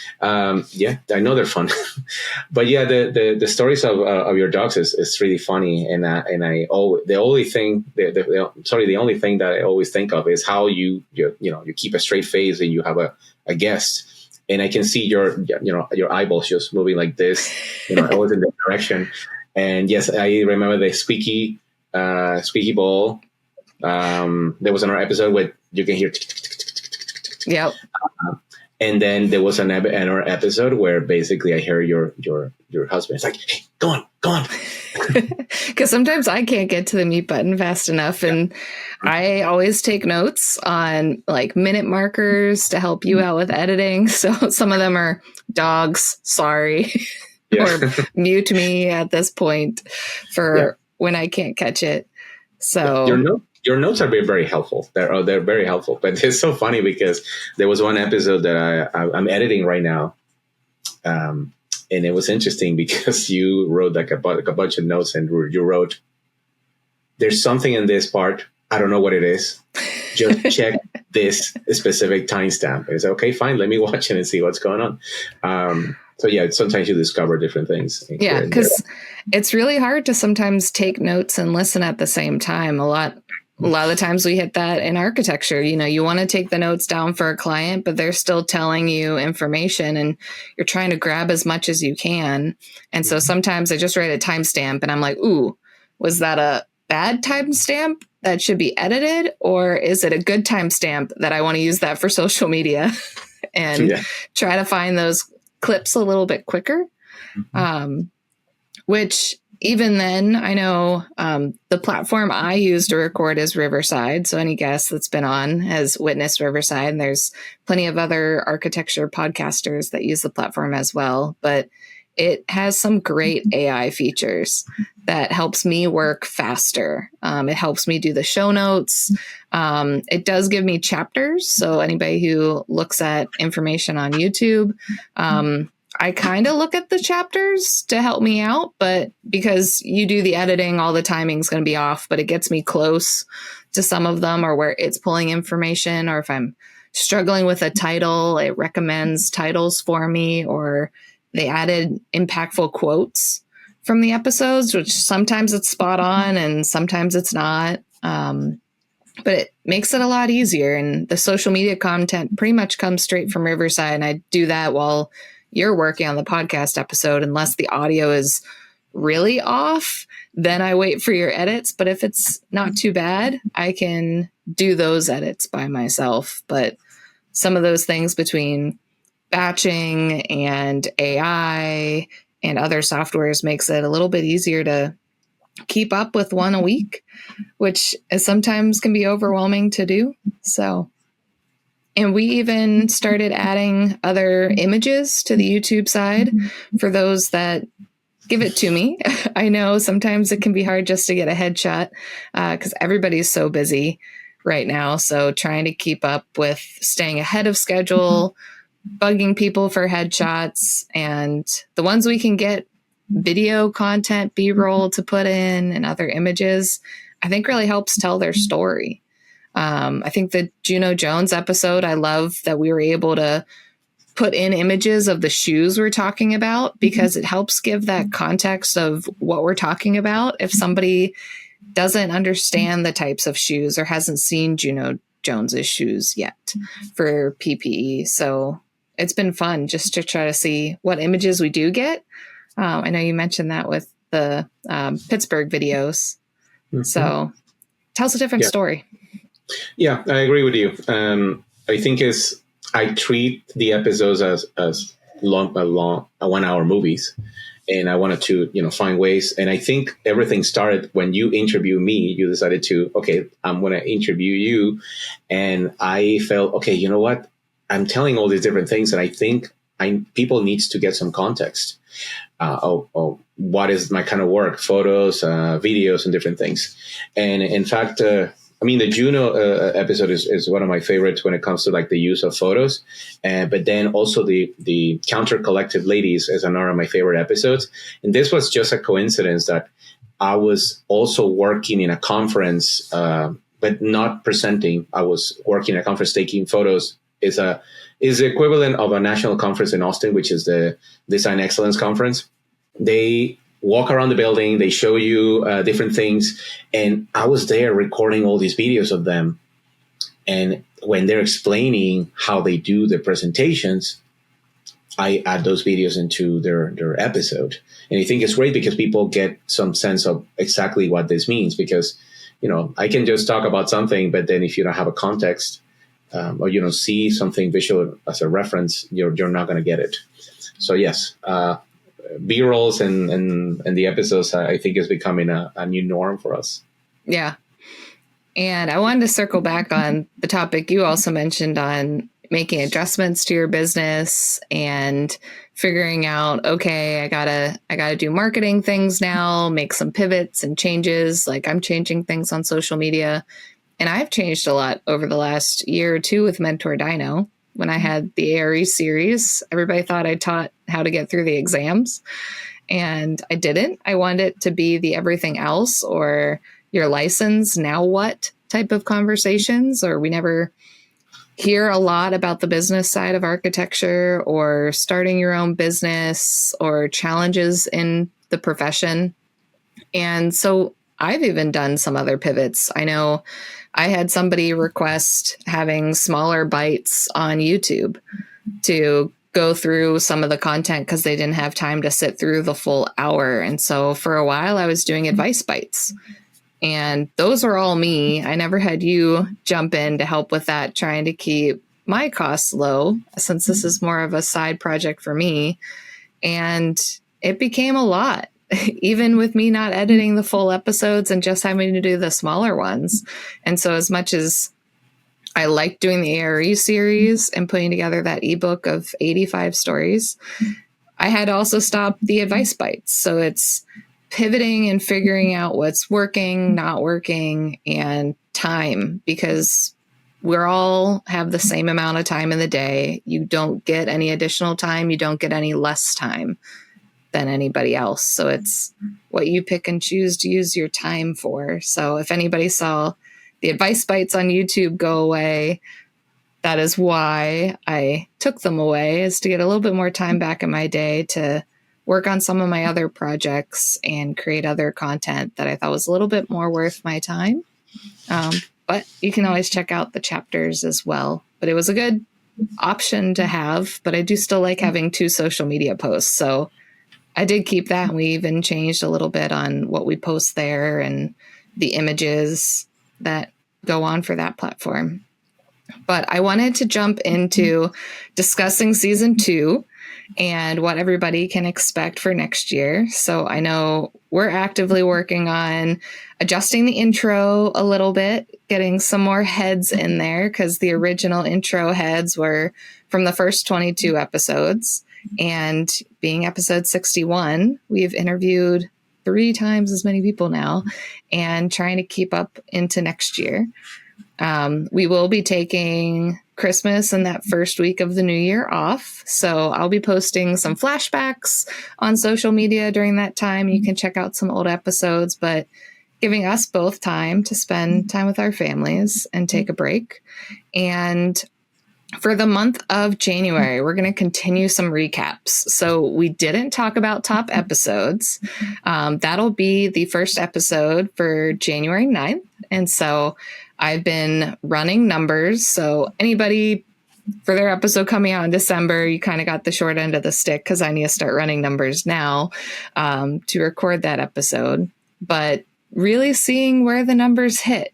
Yeah, I know they're fun. But yeah, the stories of your dogs is really funny. And the only thing that I always think of is how you keep a straight face and you have a guest. And I can see your eyeballs just moving like this, always in that direction. And yes, I remember the squeaky ball. There was another episode where you can hear. Yep. And then there was another episode where basically I hear your husband. It's like, hey, go on. Because sometimes I can't get to the mute button fast enough. And I always take notes on minute markers to help you out with editing. So some of them are dogs, sorry, or mute me at this point for when I can't catch it. So your notes are very, very helpful. They're very helpful. But it's so funny because there was one episode that I'm editing right now. And it was interesting because you wrote a bunch of notes, and you wrote, there's something in this part. I don't know what it is. Just check this specific timestamp. And I said, okay, fine. Let me watch it and see what's going on. So yeah, sometimes you discover different things. Yeah, because it's really hard to sometimes take notes and listen at the same time. A lot a lot of the times we hit that in architecture. You want to take the notes down for a client, but they're still telling you information and you're trying to grab as much as you can. And so sometimes I just write a timestamp and I'm like, ooh, was that a bad timestamp that should be edited? Or is it a good timestamp that I want to use that for social media and try to find those clips a little bit quicker? Which even then, I know the platform I use to record is Riverside. So any guest that's been on has witnessed Riverside. And there's plenty of other architecture podcasters that use the platform as well. But it has some great AI features that helps me work faster. It helps me do the show notes. It does give me chapters. So anybody who looks at information on YouTube, I kind of look at the chapters to help me out, but because you do the editing, all the timing's going to be off, but it gets me close to some of them or where it's pulling information, or if I'm struggling with a title, it recommends titles for me, or they added impactful quotes from the episodes, which sometimes it's spot on and sometimes it's not. But it makes it a lot easier. And the social media content pretty much comes straight from Riverside. And I do that while you're working on the podcast episode, unless the audio is really off, then I wait for your edits. But if it's not too bad, I can do those edits by myself. But some of those things between batching and AI and other softwares makes it a little bit easier to keep up with one a week, which sometimes can be overwhelming to do. And we even started adding other images to the YouTube side for those that give it to me. I know sometimes it can be hard just to get a headshot because everybody's so busy right now. So trying to keep up with staying ahead of schedule, bugging people for headshots, and the ones we can get video content, B-roll to put in, and other images, I think really helps tell their story. I think the Juno Jones episode, I love that we were able to put in images of the shoes we're talking about because it helps give that context of what we're talking about. If somebody doesn't understand the types of shoes or hasn't seen Juno Jones's shoes yet for PPE. So it's been fun just to try to see what images we do get. I know you mentioned that with the Pittsburgh videos. So tells a different story. Yeah, I agree with you. I think I treat the episodes as long 1 hour movies, and I wanted to find ways. And I think everything started when you interviewed me. You decided to I'm going to interview you, and I felt you know what, I'm telling all these different things, and I think people needs to get some context. What is my kind of work, photos, videos, and different things. And in fact, the Juno episode is one of my favorites when it comes to the use of photos. But then also the Counter Collective Ladies is another of my favorite episodes. And this was just a coincidence that I was also working in a conference, but not presenting. I was working at a conference taking photos. Is the equivalent of a national conference in Austin, which is the Design Excellence Conference. They walk around the building, they show you different things. And I was there recording all these videos of them. And when they're explaining how they do the presentations, I add those videos into their episode. And I think it's great because people get some sense of exactly what this means. Because, I can just talk about something, but then if you don't have a context, or you don't see something visual as a reference, you're not going to get it. So yes, B-rolls and the episodes, I think, is becoming a new norm for us. Yeah. And I wanted to circle back on the topic you also mentioned on making adjustments to your business and figuring out, I gotta do marketing things now, make some pivots and changes. Like I'm changing things on social media. And I've changed a lot over the last year or two with MentorDINO. When I had the ARE series, everybody thought I taught how to get through the exams. And I didn't. I wanted it to be the everything else or your license, now what type of conversations, or we never hear a lot about the business side of architecture or starting your own business or challenges in the profession. And so I've even done some other pivots. I know I had somebody request having smaller bites on YouTube to go through some of the content because they didn't have time to sit through the full hour. And so for a while I was doing advice bites, and those were all me. I never had you jump in to help with that, trying to keep my costs low, since this is more of a side project for me. And it became a lot, even with me not editing the full episodes and just having to do the smaller ones. And so as much as I like doing the ARE series and putting together that ebook of 85 stories, I had to also stop the advice bites. So it's pivoting and figuring out what's working, not working, and time, because we're all have the same amount of time in the day. You don't get any additional time. You don't get any less time than anybody else. So it's what you pick and choose to use your time for. So if anybody saw the advice bites on YouTube go away, that is why I took them away, is to get a little bit more time back in my day to work on some of my other projects and create other content that I thought was a little bit more worth my time. But you can always check out the chapters as well. But it was a good option to have, but I do still like having 2 social media posts. So I did keep that. And we even changed a little bit on what we post there and the images that go on for that platform. But I wanted to jump into discussing season 2 and what everybody can expect for next year. So I know we're actively working on adjusting the intro a little bit, getting some more heads in there, because the original intro heads were from the first 22 episodes. And being episode 61, we've interviewed 3 times as many people now and trying to keep up into next year. We will be taking Christmas and that first week of the new year off. So I'll be posting some flashbacks on social media during that time. You can check out some old episodes, but giving us both time to spend time with our families and take a break. And for the month of January, we're going to continue some recaps. So we didn't talk about top episodes. That'll be the first episode for January 9th. And so I've been running numbers. So anybody for their episode coming out in December, you kind of got the short end of the stick, because I need to start running numbers now to record that episode. But really seeing where the numbers hit.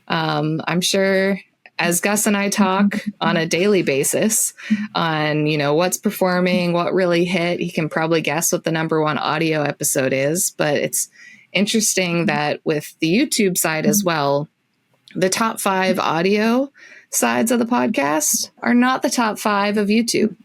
I'm sure as Gus and I talk on a daily basis on, what's performing, what really hit, he can probably guess what the number 1 audio episode is. But it's interesting that with the YouTube side as well, the top 5 audio sides of the podcast are not the top 5 of YouTube,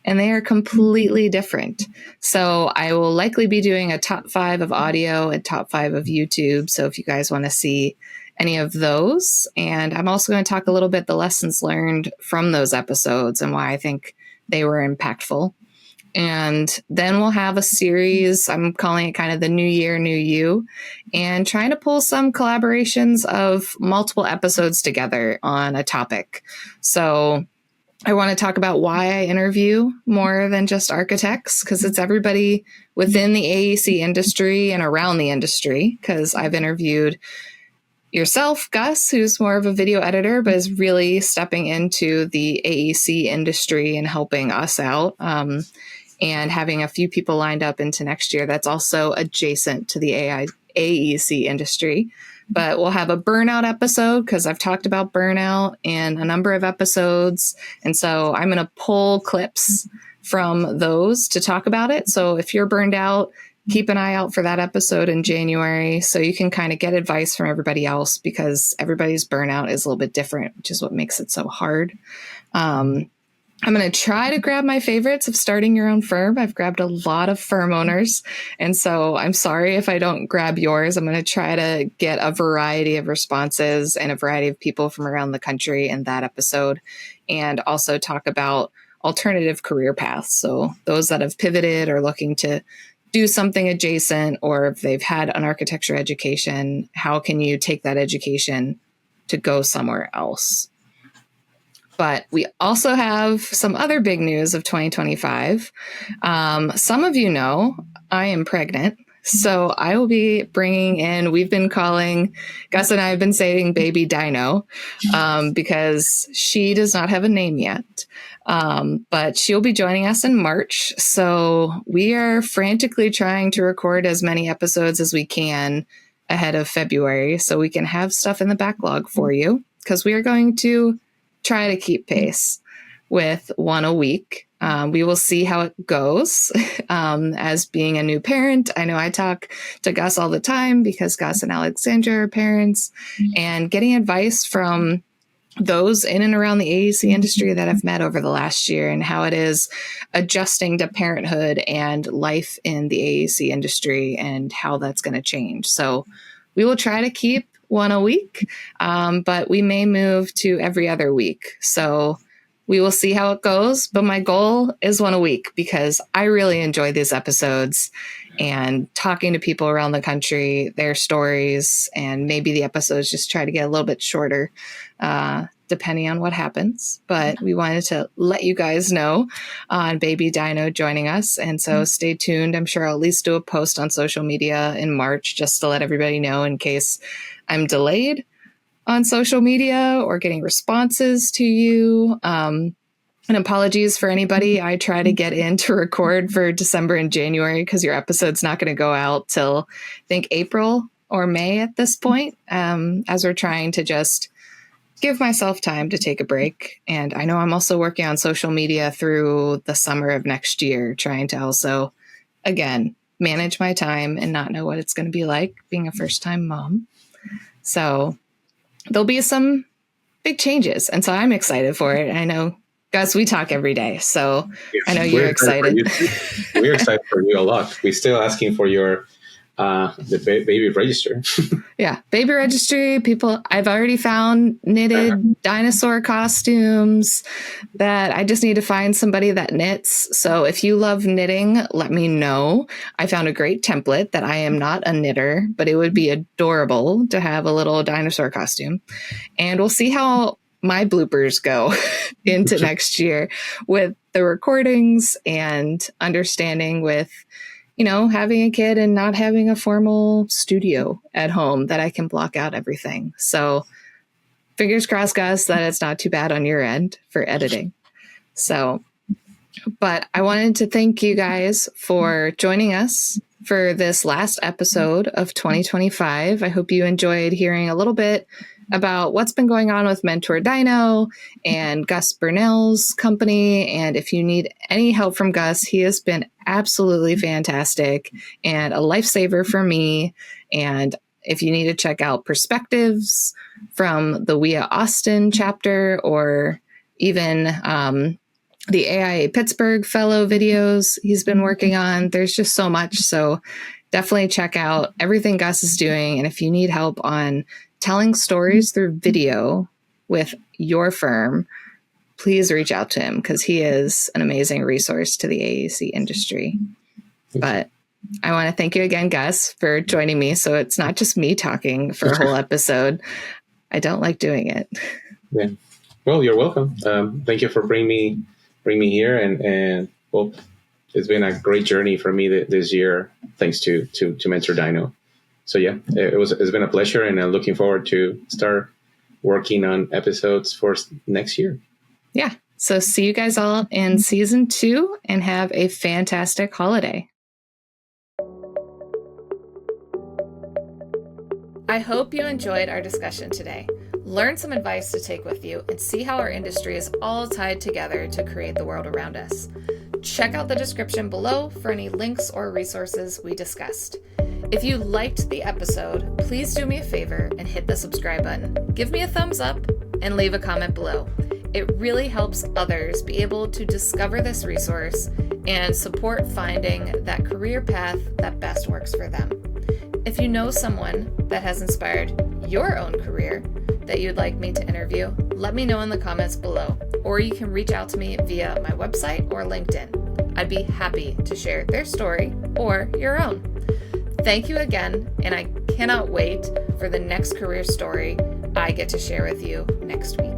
and they are completely different. So I will likely be doing a top 5 of audio and top 5 of YouTube. So if you guys want to see any of those, and I'm also going to talk a little bit the lessons learned from those episodes and why I think they were impactful. And then we'll have a series, I'm calling it kind of the New Year, New You, and trying to pull some collaborations of multiple episodes together on a topic. So I want to talk about why I interview more than just architects, because it's everybody within the AEC industry and around the industry, because I've interviewed yourself, Gus, who's more of a video editor, but is really stepping into the AEC industry and helping us out. And having a few people lined up into next year that's also adjacent to the AEC industry. But we'll have a burnout episode, because I've talked about burnout in a number of episodes. And so I'm going to pull clips from those to talk about it. So if you're burned out, keep an eye out for that episode in January, so you can kind of get advice from everybody else, because everybody's burnout is a little bit different, which is what makes it so hard. I'm going to try to grab my favorites of starting your own firm. I've grabbed a lot of firm owners, and so I'm sorry if I don't grab yours. I'm going to try to get a variety of responses and a variety of people from around the country in that episode, and also talk about alternative career paths. So those that have pivoted or looking to do something adjacent, or if they've had an architecture education, how can you take that education to go somewhere else? But we also have some other big news of 2025. Some of you know I am pregnant. So I will be bringing in, we've been calling, Gus and I have been saying Baby Dino because she does not have a name yet. But she'll be joining us in March. So we are frantically trying to record as many episodes as we can ahead of February so we can have stuff in the backlog for you, because we are going to try to keep pace with one a week. We will see how it goes. As being a new parent, I know I talk to Gus all the time because Gus and Alexandra are parents, and getting advice from those in and around the AAC industry that I've met over the last year and how it is adjusting to parenthood and life in the AAC industry and how that's going to change. So we will try to keep one a week, but we may move to every other week. So we will see how it goes, but my goal is one a week because I really enjoy these episodes and talking to people around the country, their stories, and maybe the episodes just try to get a little bit shorter, depending on what happens. But we wanted to let you guys know on Baby Dino joining us. And so stay tuned. I'm sure I'll at least do a post on social media in March just to let everybody know in case I'm delayed on social media or getting responses to you. And apologies for anybody I try to get in to record for December and January because your episode's not going to go out till I think April or May at this point, as we're trying to just give myself time to take a break. And I know I'm also working on social media through the summer of next year, trying to also, again, manage my time and not know what it's going to be like being a first-time mom. So there'll be some big changes. And so I'm excited for it. I know, Gus, we talk every day. So I know you're excited. We're excited for you a lot. We're still asking for your the baby register. Yeah, baby registry. People, I've already found knitted dinosaur costumes that I just need to find somebody that knits. So if you love knitting, let me know. I found a great template that I am not a knitter, but it would be adorable to have a little dinosaur costume. And we'll see how my bloopers go into next year with the recordings and understanding with, you know, having a kid and not having a formal studio at home that I can block out everything. So fingers crossed, Gus, that it's not too bad on your end for editing. So, but I wanted to thank you guys for joining us for this last episode of 2025. I hope you enjoyed hearing a little bit about what's been going on with MentorDINO and Gus Bernal's company. And if you need any help from Gus, he has been absolutely fantastic and a lifesaver for me. And if you need to check out perspectives from the We Austin chapter or even the AIA Pittsburgh fellow videos he's been working on, there's just so much. So definitely check out everything Gus is doing. And if you need help on telling stories through video with your firm, please reach out to him because he is an amazing resource to the AAC industry. But I want to thank you again, Gus, for joining me. So it's not just me talking for a whole episode. I don't like doing it. Yeah. Well, you're welcome. Thank you for bringing me here. And well, it's been a great journey for me this year, thanks to MentorDINO. So yeah, it's been a pleasure, and I'm looking forward to start working on episodes for next year. Yeah. So see you guys all in season 2 and have a fantastic holiday. I hope you enjoyed our discussion today. Learn some advice to take with you and see how our industry is all tied together to create the world around us. Check out the description below for any links or resources we discussed. If you liked the episode, please do me a favor and hit the subscribe button. Give me a thumbs up and leave a comment below. It really helps others be able to discover this resource and support finding that career path that best works for them. If you know someone that has inspired your own career that you'd like me to interview, let me know in the comments below, or you can reach out to me via my website or LinkedIn. I'd be happy to share their story or your own. Thank you again, and I cannot wait for the next career story I get to share with you next week.